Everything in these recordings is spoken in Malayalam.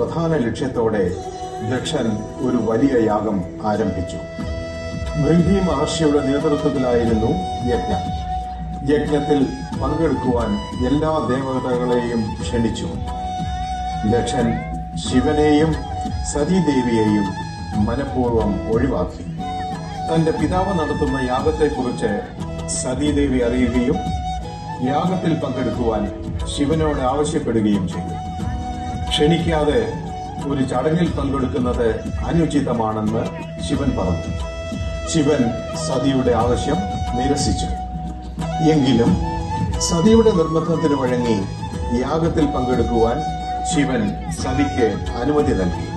പ്രധാന ലക്ഷ്യത്തോടെ ദക്ഷൻ ഒരു വലിയ യാഗം ആരംഭിച്ചു. ഭൃംഗി മഹർഷിയുടെ നേതൃത്വത്തിലായിരുന്നു യജ്ഞം. യജ്ഞത്തിൽ പങ്കെടുക്കുവാൻ എല്ലാ ദേവതകളെയും ക്ഷണിച്ചു. ദക്ഷൻ ശിവനെയും സതീദേവിയെയും മനഃപൂർവ്വം ഒഴിവാക്കി. തന്റെ പിതാവ് നടത്തുന്ന യാഗത്തെക്കുറിച്ച് സതീദേവി അറിയുകയും യാഗത്തിൽ പങ്കെടുക്കുവാൻ ശിവനോട് ആവശ്യപ്പെടുകയും ചെയ്തു. ക്ഷണിക്കാതെ ഒരു ചടങ്ങിൽ പങ്കെടുക്കുന്നത് അനുചിതമാണെന്ന് ശിവൻ പറഞ്ഞു. ശിവൻ സതിയുടെ ആവശ്യം നിരസിച്ചു. എങ്കിലും സതിയുടെ നിർബന്ധത്തിന് വഴങ്ങി യാഗത്തിൽ പങ്കെടുക്കുവാൻ ശിവൻ സതിക്ക് അനുമതി നൽകി.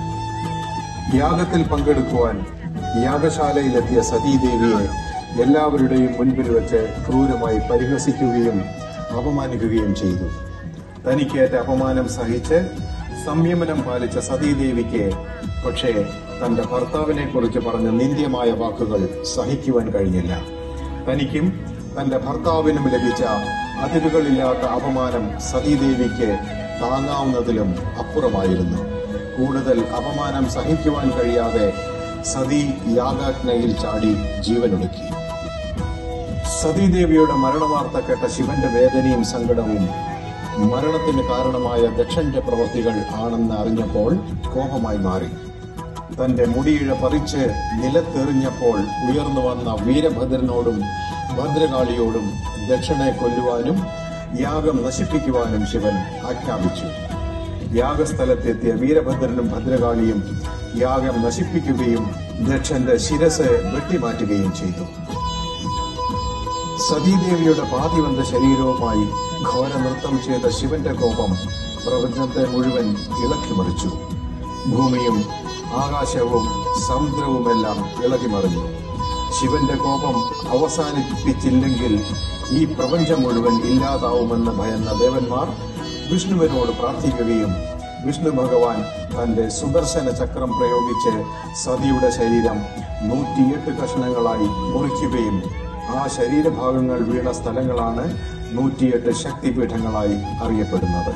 യാഗത്തിൽ പങ്കെടുക്കുവാൻ യാഗശാലയിലെത്തിയ സതീദേവിയെ എല്ലാവരുടെയും മുൻപിൽ വെച്ച് ക്രൂരമായി പരിഹസിക്കുകയും അപമാനിക്കുകയും ചെയ്തു. തനിക്കേറ്റ അപമാനം സഹിച്ച് സംയമനം പാലിച്ച സതീദേവിക്ക് പക്ഷേ തന്റെ ഭർത്താവിനെ കുറിച്ച് പറഞ്ഞ നിന്ദ്യമായ വാക്കുകൾ സഹിക്കുവാൻ കഴിഞ്ഞില്ല. തനിക്കും തന്റെ ഭർത്താവിനും ലഭിച്ച അതിരുകളില്ലാത്ത അപമാനം സതീദേവിക്ക് താങ്ങാവുന്നതിലും അപ്പുറമായിരുന്നു. കൂടുതൽ അപമാനം സഹിക്കുവാൻ കഴിയാതെ സതി യാഗാഗ്നയിൽ ചാടി ജീവനൊടുക്കി. സതീദേവിയുടെ മരണവാർത്ത കേട്ട ശിവന്റെ വേദനയും സങ്കടവും മരണത്തിന് കാരണമായ ദക്ഷന്റെ പ്രവൃത്തികൾ ആണെന്ന് അറിഞ്ഞപ്പോൾ കോപമായി മാറി. തന്റെ മുടിയിഴ പറിച്ച് നിലത്തെറിഞ്ഞപ്പോൾ ഉയർന്നു വന്ന വീരഭദ്രനോടും ഭദ്രകാളിയോടും ദക്ഷനെ കൊല്ലുവാനും യാഗം നശിപ്പിക്കുവാനും ശിവൻ ആജ്ഞാപിച്ചു. യാഗസ്ഥലത്തെത്തിയ വീരഭദ്രനും ഭദ്രകാളിയും യാഗം നശിപ്പിക്കുകയും ദക്ഷന്റെ ശിരസ് വെട്ടിമാറ്റുകയും ചെയ്തു. സതീദേവിയുടെ പാതിവന്ത ശരീരവുമായി ഘോര നൃത്തം ചെയ്ത ശിവന്റെ കോപം പ്രപഞ്ചത്തെ മുഴുവൻ ഇളക്കിമറിച്ചു. ഭൂമിയും ആകാശവും സമുദ്രവുമെല്ലാം ഇളകിമറിഞ്ഞു. ശിവന്റെ കോപം അവസാനിപ്പിച്ചില്ലെങ്കിൽ ഈ പ്രപഞ്ചം മുഴുവൻ ഇല്ലാതാവുമെന്ന് ഭയന്ന ദേവന്മാർ വിഷ്ണുവിനോട് പ്രാർത്ഥിക്കുകയും വിഷ്ണു ഭഗവാൻ തന്റെ സുദർശന ചക്രം പ്രയോഗിച്ച് സതിയുടെ ശരീരം 108 കഷ്ണങ്ങളായി മുറിക്കുകയും ആ ശരീരഭാഗങ്ങൾ വീണ സ്ഥലങ്ങളാണ് 108 ശക്തിപീഠങ്ങളായി അറിയപ്പെടുന്നത്.